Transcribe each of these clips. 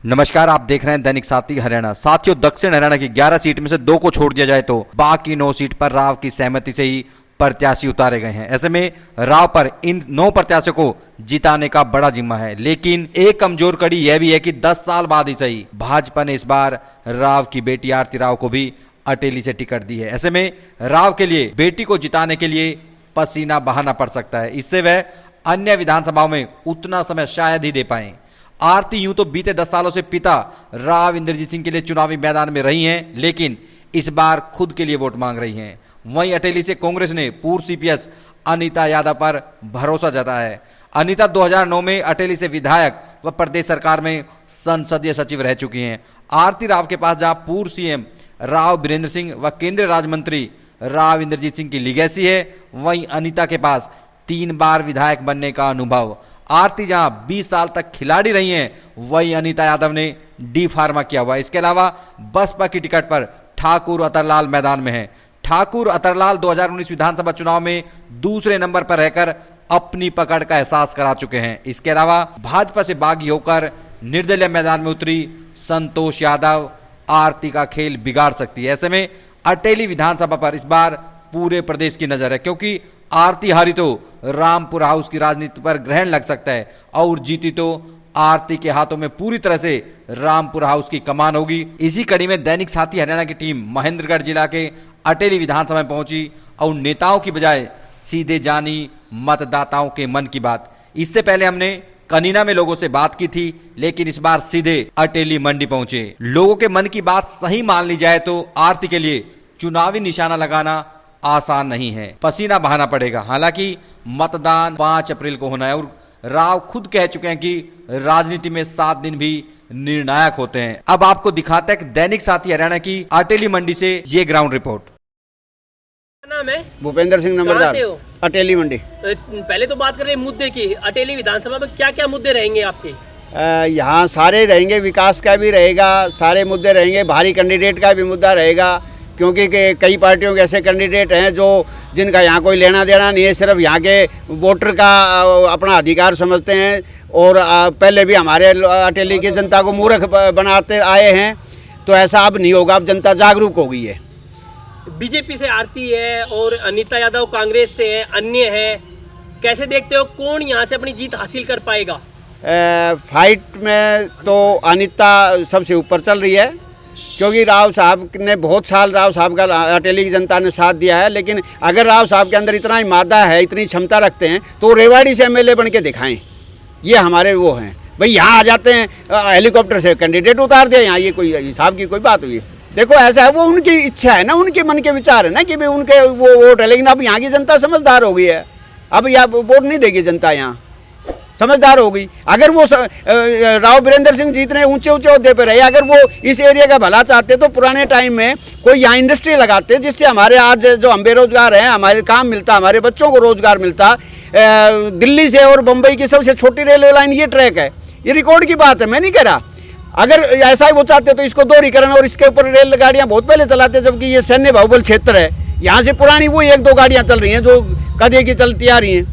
नमस्कार, आप देख रहे हैं दैनिक साथी हरियाणा। साथियों, दक्षिण हरियाणा की 11 सीट में से 2 को छोड़ दिया जाए तो बाकी 9 सीट पर राव की सहमति से ही प्रत्याशी उतारे गए हैं। ऐसे में राव पर इन 9 प्रत्याशियों को जिताने का बड़ा जिम्मा है। लेकिन एक कमजोर कड़ी यह भी है कि 10 साल बाद ही सही भाजपा ने इस बार राव की बेटी आरती राव को भी अटेली से टिकट दी है। ऐसे में राव के लिए बेटी को जिताने के लिए पसीना बहाना पड़ सकता है। इससे वह अन्य विधानसभाओं में उतना समय शायद ही दे पाए। आरती यूं तो बीते 10 सालों से पिता राव इंद्रजीत सिंह के लिए चुनावी मैदान में रही हैं, लेकिन इस बार खुद के लिए वोट मांग रही हैं। वहीं अटेली से कांग्रेस ने पूर्व सीपीएस अनीता यादव पर भरोसा जताया है। अनीता 2009 में अटेली से विधायक व प्रदेश सरकार में संसदीय सचिव रह चुकी हैं। आरती राव के पास जहां पूर्व सीएम राव बीरेंद्र सिंह व केंद्रीय राज्य मंत्री राव इंद्रजीत सिंह की लीगेसी है, वहीं अनीता के पास 3 बार विधायक बनने का अनुभव। आरती जहां 20 साल तक खिलाड़ी रही हैं, वहीं अनीता यादव ने डी फार्मा किया हुआ। इसके अलावा बसपा की टिकट पर ठाकुर अतरलाल मैदान में है। ठाकुर अतरलाल 2019 विधानसभा चुनाव में दूसरे नंबर पर रहकर अपनी पकड़ का एहसास करा चुके हैं। इसके अलावा भाजपा से बागी होकर निर्दलीय मैदान में उतरी संतोष यादव आरती का खेल बिगाड़ सकती है। ऐसे में अटेली विधानसभा पर इस बार पूरे प्रदेश की नजर है, क्योंकि आरती हारी तो रामपुर हाउस की राजनीति पर ग्रहण लग सकता है और जीती तो आरती के हाथों में पूरी तरह से रामपुर हाउस की कमान होगी। इसी कड़ी में दैनिक साथी हरियाणा की टीम महेंद्रगढ़ जिला के अटेली विधानसभा में पहुंची और नेताओं की बजाय सीधे जानी मतदाताओं के मन की बात। इससे पहले हमने कनीना में लोगों से बात की थी, लेकिन इस बार सीधे अटेली मंडी पहुंचे। लोगों के मन की बात सही मान ली जाए तो आरती के लिए चुनावी निशाना लगाना आसान नहीं है, पसीना बहाना पड़ेगा। हालांकि मतदान 5 अप्रैल को होना है और राव खुद कह चुके हैं कि राजनीति में 7 दिन भी निर्णायक होते हैं। अब आपको दिखाते हैं दैनिक साथी हरियाणा की अटेली मंडी से ये ग्राउंड रिपोर्ट। क्या नाम है? भूपेंद्र सिंह नंबरदार, अटेली मंडी। पहले तो बात कर रहे हैं मुद्दे की। अटेली विधानसभा में क्या क्या मुद्दे रहेंगे आपके? यहाँ सारे रहेंगे, विकास का भी रहेगा, सारे मुद्दे रहेंगे, भारी कैंडिडेट का भी मुद्दा रहेगा, क्योंकि कई पार्टियों के ऐसे कैंडिडेट हैं जो जिनका यहाँ कोई लेना देना नहीं है, सिर्फ यहाँ के वोटर का अपना अधिकार समझते हैं और पहले भी हमारे अटेली की जनता को मूर्ख बनाते आए हैं। तो ऐसा अब नहीं होगा, अब जनता जागरूक हो गई है। बीजेपी से आरती है और अनीता यादव कांग्रेस से है, अन्य है, कैसे देखते हो कौन यहाँ से अपनी जीत हासिल कर पाएगा? फाइट में तो अनीता सबसे ऊपर चल रही है, क्योंकि राव साहब ने बहुत साल राव साहब का अटेली की जनता ने साथ दिया है। लेकिन अगर राव साहब के अंदर इतना ही मादा है, इतनी क्षमता रखते हैं, तो रेवाड़ी से एमएलए बन के दिखाएं। ये हमारे वो हैं भाई, यहाँ आ जाते हैं हेलीकॉप्टर से कैंडिडेट उतार दिया यहाँ, ये कोई हिसाब की कोई बात हुई? देखो ऐसा है, वो उनकी इच्छा है ना, उनके मन के विचार है ना कि भाई उनके वो वोट है। लेकिन अब यहाँ की जनता समझदार हो गई है, अब यहाँ वोट नहीं देगी जनता, यहाँ समझदार हो गई। अगर वो राव बीरेंद्र सिंह जीतने ऊंचे ऊंचे ओहदे पे रहे, अगर वो इस एरिया का भला चाहते तो पुराने टाइम में कोई यहाँ इंडस्ट्री लगाते, जिससे हमारे आज जो हम बेरोजगार हैं, हमारे काम मिलता, हमारे बच्चों को रोजगार मिलता। दिल्ली से और बम्बई की सबसे छोटी रेलवे लाइन ये ट्रैक है, ये रिकॉर्ड की बात है, मैं नहीं कह रहा। अगर ऐसा ही वो चाहते तो इसको दोहरीकरण और इसके ऊपर रेलगाड़ियाँ बहुत पहले चलाते, जबकि ये सैन्य बाहुबल क्षेत्र है। यहाँ से पुरानी वो 1-2 गाड़ियाँ चल रही हैं जो कदे की चलती आ रही हैं,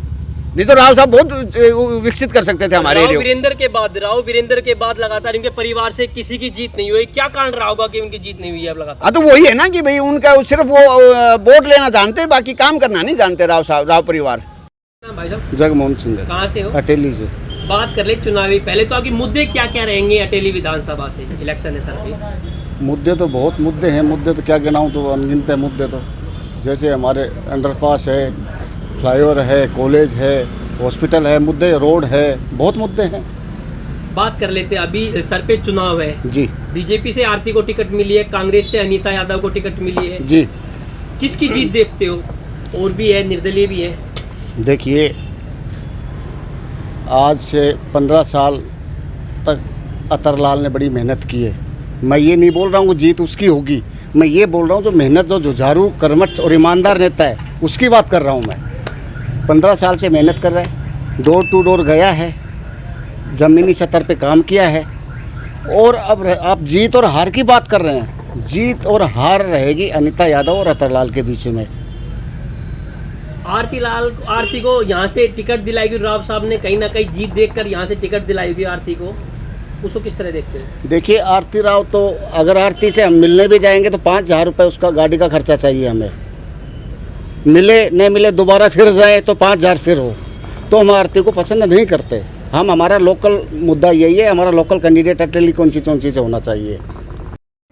नहीं तो राव साहब बहुत विकसित कर सकते थे हमारे एरिया। राव वीरेंद्र के बाद लगातार इनके परिवार से किसी की जीत नहीं हुई। क्या कारण रहा होगा कि उनकी जीत नहीं हुई है अब लगातार? हाँ, तो वही है ना कि भाई उनका सिर्फ वो वोट लेना जानते, बाकी काम करना नहीं जानते राव साहब, राव परिवार। भाई साहब, जगमोहन सिंह। कहाँ से हो? अटेली से। बात कर ले चुनावी, पहले तो आपके मुद्दे क्या क्या रहेंगे अटेली विधानसभा से? इलेक्शन है सर। मुद्दे तो बहुत मुद्दे हैं, मुद्दे तो क्या गिनाऊं, तो अनगिनत है मुद्दे। तो जैसे हमारे अंडरपास है, फ्लाईओवर है, कॉलेज है, हॉस्पिटल है, मुद्दे रोड है, बहुत मुद्दे हैं। बात कर लेते हैं, अभी सर पे चुनाव है जी। बीजेपी से आरती को टिकट मिली है, कांग्रेस से अनीता यादव को टिकट मिली है जी। किसकी जीत देखते हो? और भी है, निर्दलीय भी है। देखिए, आज से 15 साल तक अतरलाल ने बड़ी मेहनत की है। मैं ये नहीं बोल रहा हूँ जीत उसकी होगी, मैं ये बोल रहा हूँ जो मेहनत, जो जुझारू, कर्मठ और ईमानदार नेता है, उसकी बात कर रहा हूँ मैं। 15 साल से मेहनत कर रहा है, डोर टू डोर गया है, ज़मीनी सतह पे काम किया है। और अब आप जीत और हार की बात कर रहे हैं, जीत और हार रहेगी अनीता यादव और अतरलाल के बीच में। आरती को यहाँ से टिकट दिलाएगी राव साहब ने, कहीं ना कहीं जीत देखकर यहाँ से टिकट दिलाएगी आरती को। उसको किस तरह देखते हो? देखिए आरती राव तो अगर आरती से हम मिलने भी जाएंगे तो 5,000 रुपये उसका गाड़ी का खर्चा चाहिए हमें। मिले नहीं मिले दोबारा फिर जाए तो 5,000 फिर हो, तो हम आरती को पसंद नहीं करते। हम हमारा लोकल मुद्दा यही है, हमारा लोकल कैंडिडेट अटेली कौन चीज़ होना चाहिए।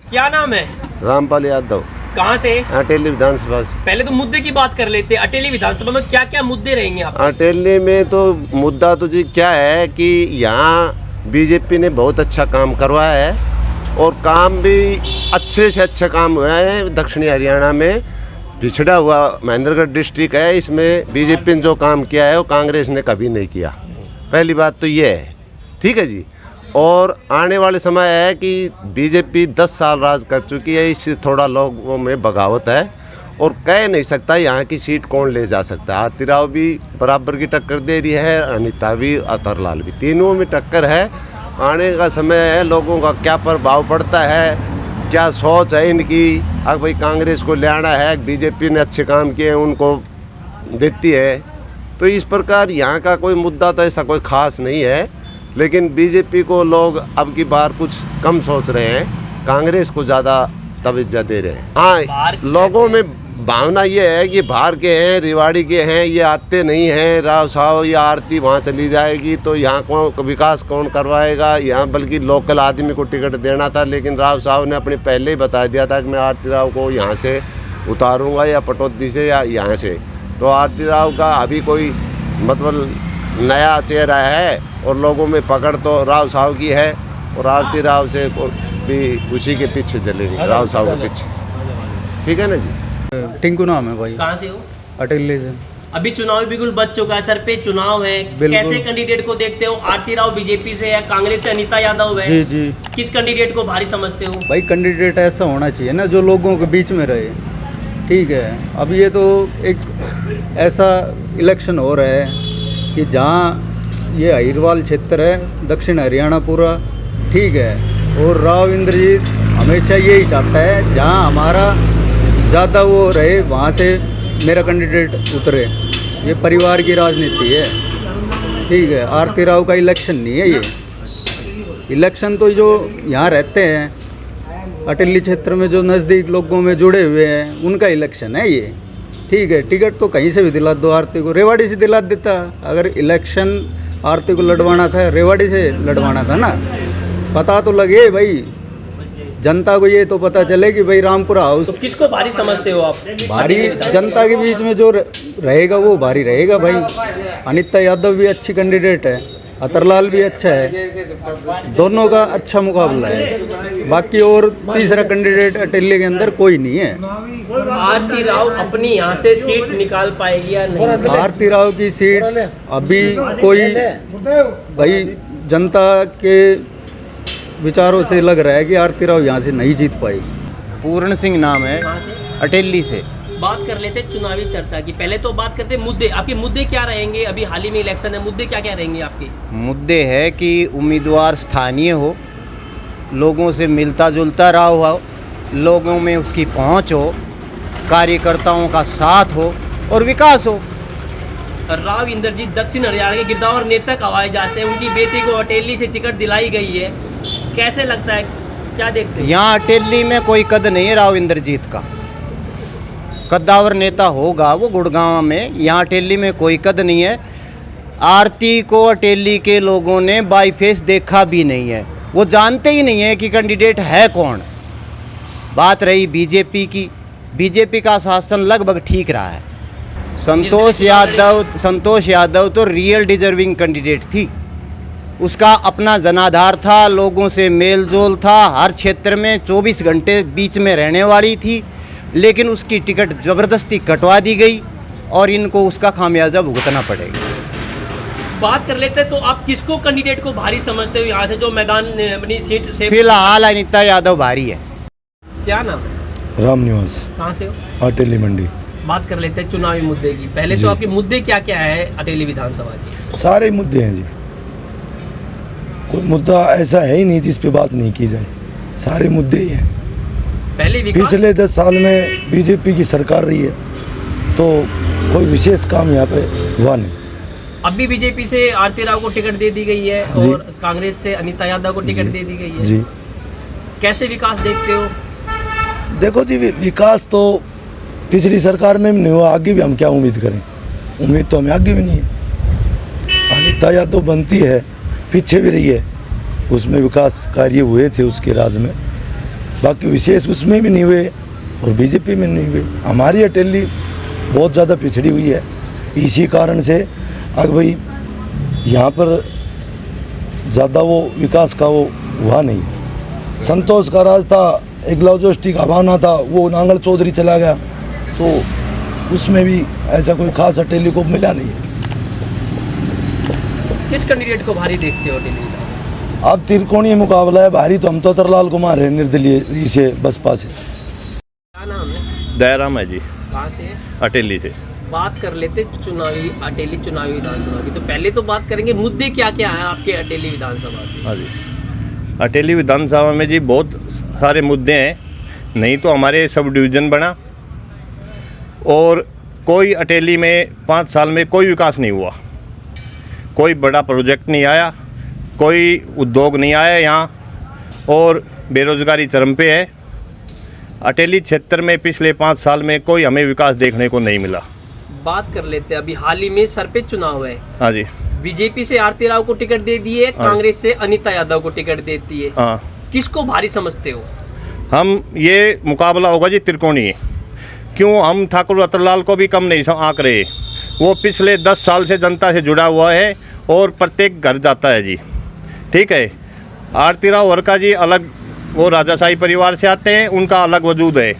क्या नाम है? रामपाल यादव, कहाँ से? अटेली विधानसभा से। पहले तो मुद्दे की बात कर लेते हैं। अटेली विधानसभा में क्या क्या मुद्दे रहेंगे आप? अटेली में तो मुद्दा तो जी क्या है कि यहाँ बीजेपी ने बहुत अच्छा काम करवाया है और काम भी अच्छे से अच्छा काम हुआ है। दक्षिणी हरियाणा में पिछड़ा हुआ महेंद्रगढ़ डिस्ट्रिक्ट है, इसमें बीजेपी ने जो काम किया है वो कांग्रेस ने कभी नहीं किया। पहली बात तो ये है, ठीक है जी। और आने वाले समय है कि बीजेपी 10 साल राज कर चुकी है, इससे थोड़ा लोगों में बगावत है और कह नहीं सकता यहाँ की सीट कौन ले जा सकता है। आरती राव भी बराबर की टक्कर दे रही है, अनिता भी, अतरलाल भी, तीनों में टक्कर है। आने का समय है, लोगों का क्या प्रभाव पड़ता है, क्या सोच है इनकी। अगर भाई कांग्रेस को ले आना है, बीजेपी ने अच्छे काम किए उनको देती है, तो इस प्रकार यहाँ का कोई मुद्दा तो ऐसा कोई ख़ास नहीं है। लेकिन बीजेपी को लोग अब की बार कुछ कम सोच रहे हैं, कांग्रेस को ज़्यादा तवज्जो दे रहे हैं। हाँ, लोगों में भावना ये है कि बाहर के हैं, रेवाड़ी के हैं, ये आते नहीं हैं। राव साहब या आरती वहाँ चली जाएगी तो यहाँ कौन विकास कौन करवाएगा। यहाँ बल्कि लोकल आदमी को टिकट देना था, लेकिन राव साहब ने अपने पहले ही बता दिया था कि मैं आरती राव को यहाँ से उतारूँगा या पटौदी से या यहाँ से। तो आरती राव का अभी कोई मतलब नया चेहरा है और लोगों में पकड़ तो राव साहब की है और आरती राव से भी उसी के पीछे चलेंगे, राव साहब के पीछे। ठीक है ना जी। टिंकू नाम है भाई। कहाँ से हो? अटेली से। अभी चुनाव बिल्कुल बच चुका है, सर पे चुनाव है, कैसे कैंडिडेट को देखते हो? आरती राव बीजेपी से है, कांग्रेस से अनीता यादव है। जी जी। किस कैंडिडेट को भारी समझते हो? भाई कैंडिडेट ऐसा होना चाहिए ना जो लोगों के बीच में रहे। ठीक है, अब ये तो एक ऐसा इलेक्शन हो रहा है कि जहाँ ये अहिरवाल क्षेत्र है, दक्षिण हरियाणा पूरा, ठीक है, और राव इंद्रजीत हमेशा यही चाहता है जहाँ हमारा ज़्यादा वो रहे वहाँ से मेरा कैंडिडेट उतरे। ये परिवार की राजनीति है, ठीक है। आरती राव का इलेक्शन नहीं है ये। इलेक्शन तो जो यहाँ रहते हैं अटेली क्षेत्र में, जो नज़दीक लोगों में जुड़े हुए हैं, उनका इलेक्शन है ये, ठीक है। टिकट तो कहीं से भी दिला दो, आरती को रेवाड़ी से दिला देता। अगर इलेक्शन आरती को लड़वाना था, रेवाड़ी से लड़वाना था ना। पता तो लगे भाई जनता को, ये तो पता चले कि भाई रामपुरा हाउस। तो किसको भारी समझते हो आप? भारी जनता के बीच में जो रहेगा वो भारी रहेगा भाई। अनिता यादव भी अच्छी कैंडिडेट है, अतरलाल भी अच्छा है, दोनों का अच्छा मुकाबला है। बाकी और तीसरा कैंडिडेट अटेली के अंदर कोई नहीं है। आरती राव अपनी यहाँ से सीट निकाल पाएगी या नहीं? आरती राव की सीट अभी कोई भाई जनता के विचारों से लग रहा है कि आरती राव यहाँ से नहीं जीत पाएगी। पूर्ण सिंह नाम है, कहाँ से? अटेली से। बात कर लेते चुनावी चर्चा की। पहले तो बात करते मुद्दे। आपके मुद्दे क्या रहेंगे? अभी हाल ही में इलेक्शन है, मुद्दे क्या क्या रहेंगे आपके? मुद्दे है कि उम्मीदवार स्थानीय हो, लोगों से मिलता जुलता रहा हो, लोगों में उसकी पहुंच हो, कार्यकर्ताओं का साथ हो और विकास हो। राव इंद्रजीत दक्षिण हरियाणा के गिरदावर नेता कहवाए जाते हैं, उनकी बेटी को अटेली से टिकट दिलाई गई है, कैसे लगता है, क्या देखते हैं? यहाँ अटेली में कोई कद नहीं है राव इंद्रजीत का। कद्दावर नेता होगा वो गुड़गांव में, यहाँ अटेली में कोई कद नहीं है। आरती को अटेली के लोगों ने बाई फेस देखा भी नहीं है, वो जानते ही नहीं है कि कैंडिडेट है कौन। बात रही बीजेपी की, बीजेपी का शासन लगभग ठीक रहा है। संतोष यादव तो रियल डिजर्विंग कैंडिडेट थी, उसका अपना जनाधार था, लोगों से मेल जोल था, हर क्षेत्र में 24 घंटे बीच में रहने वाली थी, लेकिन उसकी टिकट ज़बरदस्ती कटवा दी गई और इनको उसका खामियाजा भुगतना पड़ेगा। बात कर लेते हैं तो आप किसको कैंडिडेट को भारी समझते हो यहाँ से जो मैदान अपनी सीट से? फिलहाल अनिता यादव भारी है। क्या नाम है? राम निवास, कहाँ से हो? अटेली मंडी। बात कर लेते हैं चुनावी मुद्दे की। पहले तो आपके मुद्दे क्या क्या है अटेली विधानसभा के? सारे मुद्दे हैं जी, कोई मुद्दा ऐसा है ही नहीं जिस पे बात नहीं की जाए, सारे मुद्दे ही हैं। पहले पिछले 10 साल में बीजेपी की सरकार रही है तो कोई विशेष काम यहाँ पे हुआ नहीं। अभी बीजेपी से आरती राव को टिकट दे दी गई है जी। और कांग्रेस से अनीता यादव को टिकट जी। दे दी गई है। जी कैसे विकास देखते हो? देखो जी, विकास तो पिछली सरकार में भी नहीं हुआ, आगे भी हम क्या उम्मीद करें? उम्मीद तो हमें आगे भी नहीं है। अनीता यादव बनती है, पीछे भी रही है, उसमें विकास कार्य हुए थे उसके राज में, बाकी विशेष उसमें भी नहीं हुए और बीजेपी में नहीं हुए। हमारी अटेली बहुत ज़्यादा पिछड़ी हुई है, इसी कारण से अगर भाई यहाँ पर ज़्यादा वो विकास का वो हुआ नहीं। संतोष का राज था, एक लॉजिस्टिक हवाना था, वो नांगल चौधरी चला गया, तो उसमें भी ऐसा कोई खास अटेली को मिला नहीं है। किस कैंडिडेट को भारी देखते हो अटेली? अब त्रिकोणीय मुकाबला है, भारी तो हम तो तरलाल कुमार है निर्दलीय से बसपा से। क्या नाम है? दयाराम है जी, कहाँ से है? अटेली से। बात कर लेते चुनावी अटेली चुनावी विधानसभा की। तो पहले तो बात करेंगे मुद्दे क्या क्या हैं आपके अटेली विधानसभा से। हाँ जी, अटेली विधानसभा में जी बहुत सारे मुद्दे हैं। नहीं तो हमारे सब डिवीज़न बना और कोई अटेली में 5 साल में कोई विकास नहीं हुआ, कोई बड़ा प्रोजेक्ट नहीं आया, कोई उद्योग नहीं आया यहाँ, और बेरोज़गारी चरम पे है। अटेली क्षेत्र में पिछले 5 साल में कोई हमें विकास देखने को नहीं मिला। बात कर लेते हैं, अभी हाल ही में सर पे चुनाव है, हाँ जी। बीजेपी से आरती राव को टिकट दे दी है, कांग्रेस से अनीता यादव को टिकट देती है। हाँ, किसको भारी समझते हो? हम ये मुकाबला होगा जी त्रिकोणीय। क्यों? हम ठाकुर रतनलाल को भी कम नहीं आंक रहे। वो पिछले 10 साल से जनता से जुड़ा हुआ है और प्रत्येक घर जाता है जी, ठीक है। आरती राव वर्का जी अलग, वो राजाशाही परिवार से आते हैं, उनका अलग वजूद है।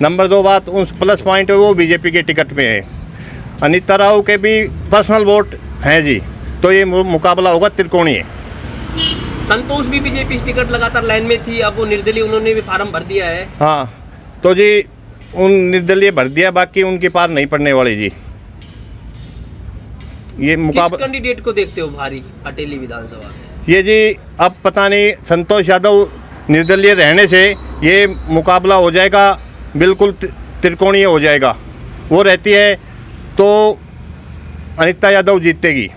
नंबर 2 बात, उस प्लस पॉइंट है वो बीजेपी के टिकट पे है। अनीता राव के भी पर्सनल वोट हैं जी, तो ये मुकाबला होगा त्रिकोणीय। संतोष भी बीजेपी टिकट लगातार लाइन में थी, अब वो निर्दलीय, उन्होंने भी फार्म भर दिया है। हाँ, तो जी उन निर्दलीय भर दिया, बाकी उनके पार नहीं पड़ने वाली जी। ये किस मुकाबला कैंडिडेट को देखते हो भारी अटेली विधानसभा में? ये जी अब पता नहीं, संतोष यादव निर्दलीय रहने से ये मुकाबला हो जाएगा, बिल्कुल त्रिकोणीय हो जाएगा। वो रहती है तो अनीता यादव जीतेगी,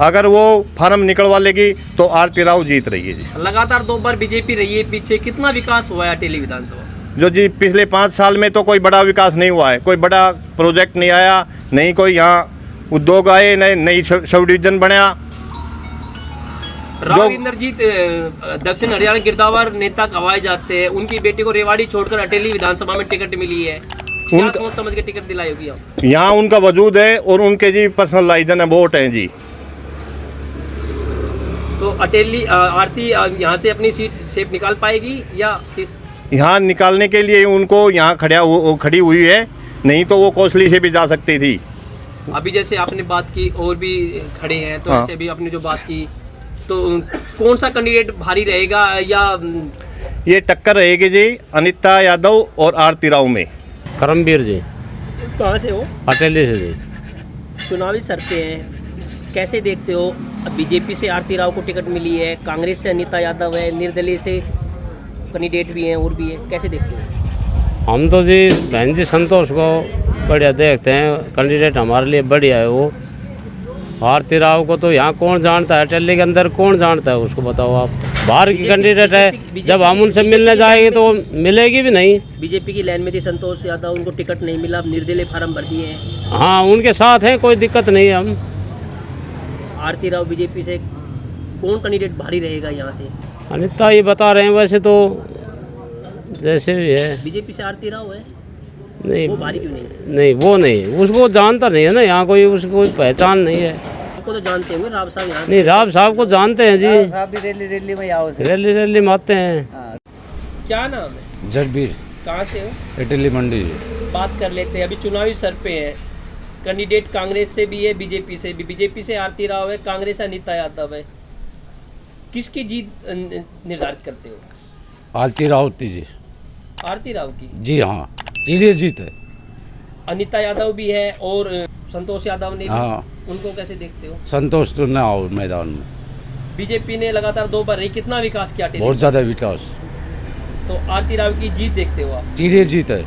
अगर वो फार्म निकलवा लेगी तो आरती राव जीत रही है जी। लगातार 2 बार बीजेपी रही है पीछे, कितना विकास हुआ है अटेली विधानसभा? जो जी पिछले 5 साल में तो कोई बड़ा विकास नहीं हुआ है, कोई बड़ा प्रोजेक्ट नहीं आया, नहीं कोई यहाँ उद्योग आए, नई सब डिवीजन बनाया। राव इंद्रजीत दक्षिण हरियाणा गिरदावर नेता कहाए जाते हैं, उनकी बेटी को रेवाड़ी छोड़कर अटेली विधानसभा में टिकट मिली है। क्या सोच समझ के टिकट दिलाई होगी आप? यहाँ उनका वजूद है और उनके जी पर्सनलाइजन वोट हैं जी। तो अटेली आरती यहाँ से अपनी सीट सेफ निकाल पाएगी या फिर? यहाँ निकालने के लिए उनको यहाँ खड़ी हुई है, नहीं तो वो कोसली से भी जा सकती थी। अभी जैसे आपने बात की और भी खड़े हैं, तो हाँ। ऐसे भी आपने जो बात की, तो कौन सा कैंडिडेट भारी रहेगा? या ये टक्कर रहेगी जी अनीता यादव और आरती राव में। करमवीर जी, कहाँ से हो? अटेली से जी। चुनावी सर पे हैं, कैसे देखते हो? अब बीजेपी से आरती राव को टिकट मिली है, कांग्रेस से अनीता यादव है, निर्दलीय से कैंडिडेट भी हैं और भी है, कैसे देखते हो? हम तो जी बहन जी संतोष को बढ़िया देखते हैं, कैंडिडेट हमारे लिए बढ़िया है वो। आरती राव को तो यहाँ कौन जानता है, अटेली के अंदर कौन जानता है उसको, बताओ आप। बाहर की कैंडिडेट है, जब हम उनसे मिलने जाएंगे तो मिलेगी भी नहीं। बीजेपी की लाइन में थी संतोष यादव, उनको टिकट नहीं मिला, निर्दलीय फार्म भर दिए हैं। हाँ, उनके साथ हैं, कोई दिक्कत नहीं है। हम आरती राव बीजेपी से कौन कैंडिडेट भारी रहेगा यहाँ से? अनीता ये बता रहे हैं, वैसे तो जैसे भी है। बीजेपी से आरती राव है, नहीं वो भारी क्यों नहीं? नहीं, वो नहीं, उसको जानता नहीं है ना, यहाँ कोई उसको कोई पहचान नहीं है। आपको तो जानते होंगे राव साहब यहाँ? नहीं, राव साहब को जानते हैं जी, साहब भी रैली में आओ से। रैली में आते हैं। क्या नाम है? जगबीर, कहाँ से हो? अटेली मंडी। बात कर लेते हैं, अभी चुनावी सर पे है, कैंडिडेट कांग्रेस से भी है, बीजेपी से भी। बीजेपी से आरती राव है, कांग्रेस से अनीता यादव है। किसकी जीत निर्धारित करते हो? आरती रावती जी। आरती राव की? जी हाँ, क्लियर जीत है। अनीता यादव भी है और संतोष यादव ने भी। हाँ। उनको कैसे देखते हो? संतोष तो ना हो मैदान में। बीजेपी ने लगातार 2 बार रही, कितना विकास किया? बहुत ज़्यादा विकास। तो आरती राव की जीत देखते हो आप? क्लियर जीत है।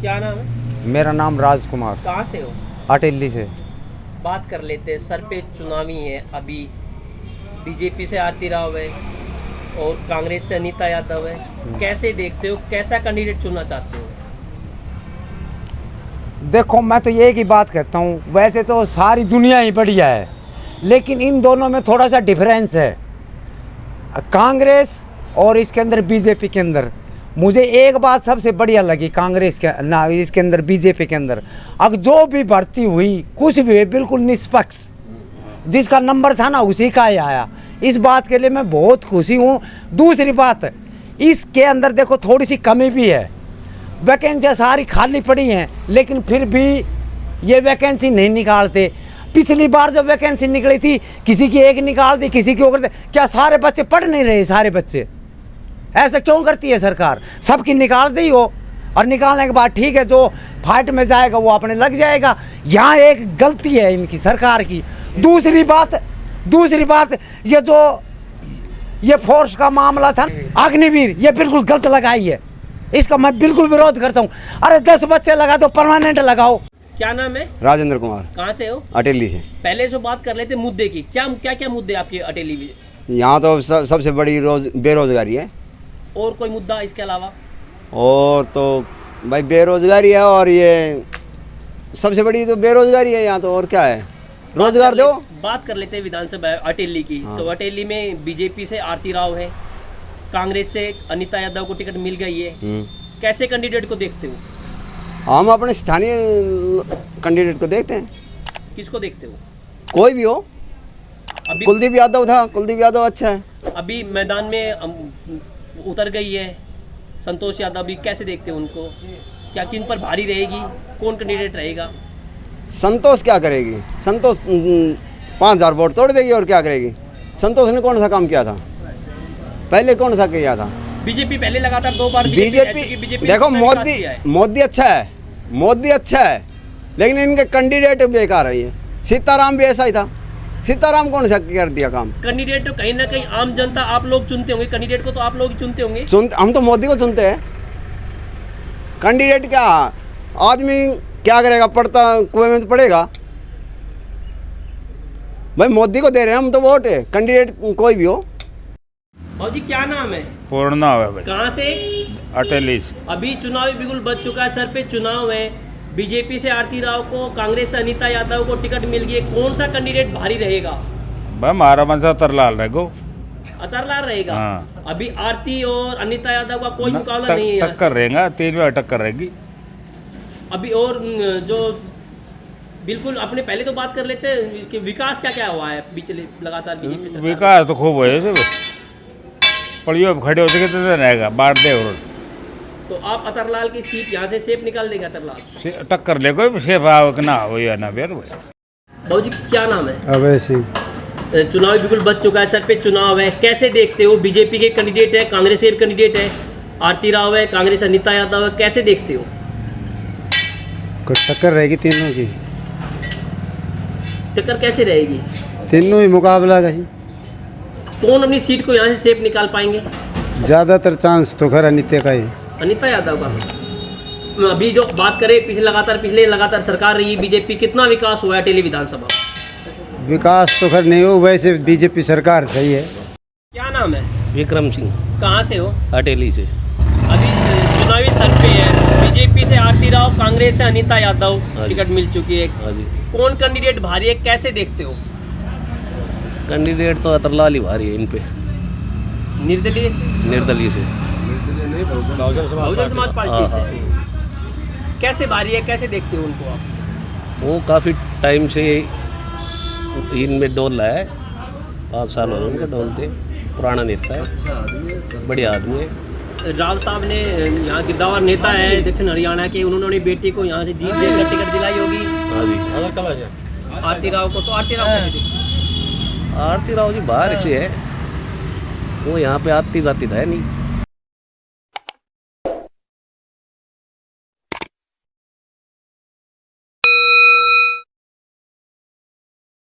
क्या नाम है? मेरा नाम राजकुमार, कहाँ से हो? अटेली से। बात कर लेते हैं। सर पे चुनावी है अभी, बीजेपी से आरती राव है और कांग्रेस से अनीता यादव है। कैसे देखते हो, कैसा कैंडिडेट चुनना चाहते हो? देखो मैं तो एक ही बात कहता हूँ, वैसे तो सारी दुनिया ही बढ़िया है, लेकिन इन दोनों में थोड़ा सा डिफरेंस है। कांग्रेस और इसके अंदर बीजेपी के अंदर मुझे एक बात सबसे बढ़िया लगी, कांग्रेस के ना इसके अंदर बीजेपी के अंदर, अब जो भी भर्ती हुई कुछ भी बिल्कुल निष्पक्ष, जिसका नंबर था ना उसी का ही आया। इस बात के लिए मैं बहुत खुशी हूँ। दूसरी बात, इसके अंदर देखो थोड़ी सी कमी भी है, वैकेंसियाँ सारी खाली पड़ी हैं, लेकिन फिर भी ये वैकेंसी नहीं निकालते। पिछली बार जो वैकेंसी निकली थी किसी की एक निकाल दी, किसी की और कर दी। क्या सारे बच्चे पढ़ नहीं रहे? सारे बच्चे ऐसा क्यों करती है सरकार? सबकी निकाल दी हो, और निकालने के बाद ठीक है, जो फाइट में जाएगा वो अपने लग जाएगा। यहाँ एक गलती है इनकी सरकार की। दूसरी बात ये फोर्स का मामला था, अग्निवीर, ये बिल्कुल गलत लगाई है, इसका मैं बिल्कुल विरोध करता हूँ। अरे 10 बच्चे लगा दो, परमानेंट लगाओ। क्या नाम है? राजेंद्र कुमार, कहाँ से हो? अटेली से। पहले से बात कर लेते मुद्दे की। क्या मुद्दे आपके अटेली में? यहाँ तो सबसे बड़ी बेरोजगारी है। और कोई मुद्दा इसके अलावा? और तो भाई बेरोजगारी है, और ये सबसे बड़ी तो बेरोजगारी है यहाँ तो, और क्या है? रोजगार दो। बात कर लेते हैं विधानसभा अटेली की। तो अटेली में बीजेपी से आरती राव है, कांग्रेस से अनीता यादव को टिकट मिल गई है। कैसे कैंडिडेट को देखते हो? हम अपने स्थानीय कैंडिडेट को देखते हैं। किसको देखते हो? कोई भी हो। अभी कुलदीप यादव था, कुलदीप यादव अच्छा है। अभी मैदान में उतर गई है संतोष यादव भी, कैसे देखते हो उनको? क्या किन पर भारी रहेगी? कौन कैंडिडेट रहेगा? संतोष क्या करेगी? संतोष 5000 वोट तोड़ देगी, और क्या करेगी? संतोष ने कौन सा काम किया था? पहले कौन सा किया था? बीजेपी पहले लगातार 2 बार बीजेपी देखो, मोदी अच्छा है, मोदी अच्छा है, लेकिन इनके कैंडिडेट बेकार है। ये सीताराम भी ऐसा ही था। सीताराम कौन सा कर दिया काम? कैंडिडेट तो कहीं ना कहीं आम जनता आप लोग चुनते होंगे, कैंडिडेट को तो आप लोग ही चुनते होंगे। हम तो मोदी को चुनते हैं। कैंडिडेट क्या, आदमी क्या करेगा? पढ़ता कुएं में तो पड़ेगा। भाई मोदी को दे रहे हैं हम तो वोट है, कैंडिडेट कोई भी हो। और जी क्या नाम है? पूर्णा है भाई। कहाँ से? अटेली से। अभी चुनावी बिगुल बच चुका है, सर पे चुनाव है। बीजेपी से आरती राव को, कांग्रेस से अनीता यादव को टिकट मिल गई है। कौन सा कैंडिडेट भारी रहेगा? भाई हमारा मन से अतरलाल रहेगा। अतरलाल रहेगा। हाँ। अभी आरती और अनीता यादव का कोई मुकाबला नहीं है। टक्कर रहेगा, 3 में टक्कर रहेगी। अभी और जो बिल्कुल अपने पहले तो बात कर लेते हैं, इसके विकास क्या क्या हुआ है पिछले लगातार बीजेपी सरकार? विकास तो खूब हुआ है, पड़ियों खड़े होते कितने रहेगा बाढ़ दे। और तो आप अतरलाल की सीट यहाँ से सेफ निकाल देगा? अतरलाल टक्कर ले कोई सेफ आओ कि ना हो या ना बेर। बाबू जी क्या नाम है? अभय सिंह। चुनावी बिल्कुल बच चुका है, सर पे चुनाव है। कैसे देखते हो? बीजेपी के कैंडिडेट है, कांग्रेस के कैंडिडेट है, आरती राव है, कांग्रेस अनीता यादव है, कैसे देखते हो? कुछ टक्कर रहेगी तीनों की। टक्कर कैसे रहेगी? तीनों ही मुकाबला का। कौन अपनी सीट को यहाँ से सेफ निकाल पाएंगे? ज़्यादातर चांस तो खैर अनित्य का ही, अनीता यादव का। अभी जो बात करें पिछले लगातार सरकार रही बीजेपी, कितना विकास हुआ है अटेली विधानसभा? विकास तो खैर नहीं हो, वैसे बीजेपी सरकार सही है। क्या नाम है? विक्रम सिंह। कहाँ से हो? अटेली से। अभी चुनावी सर पे है, बीजेपी से आरती राव, कांग्रेस से अनीता यादव टिकट मिल चुकी है। कौन कैंडिडेट भारी है, कैसे देखते हो? कैंडिडेट तो अतरलाल ही भारी है इन पे। निर्दलीय से? निर्दलीय से। बहुजन समाज पार्टी से। कैसे भारी है, कैसे देखते हो उनको आप? वो काफ़ी टाइम से इनमें डोल रहा है, 5 साल हो गए उनके डोलते। पुराना नेता है, बढ़िया आदमी है। राव साहब ने यहाँ गिरदावर नेता है दक्षिण हरियाणा के, उन्होंने अपनी बेटी को यहाँ से जीत देकर टिकट दिलाई होगी। हाँ जी। आरती राव को तो आरती राव आरती राव जी बाहर से है, वो यहाँ पे आती जाती था नहीं।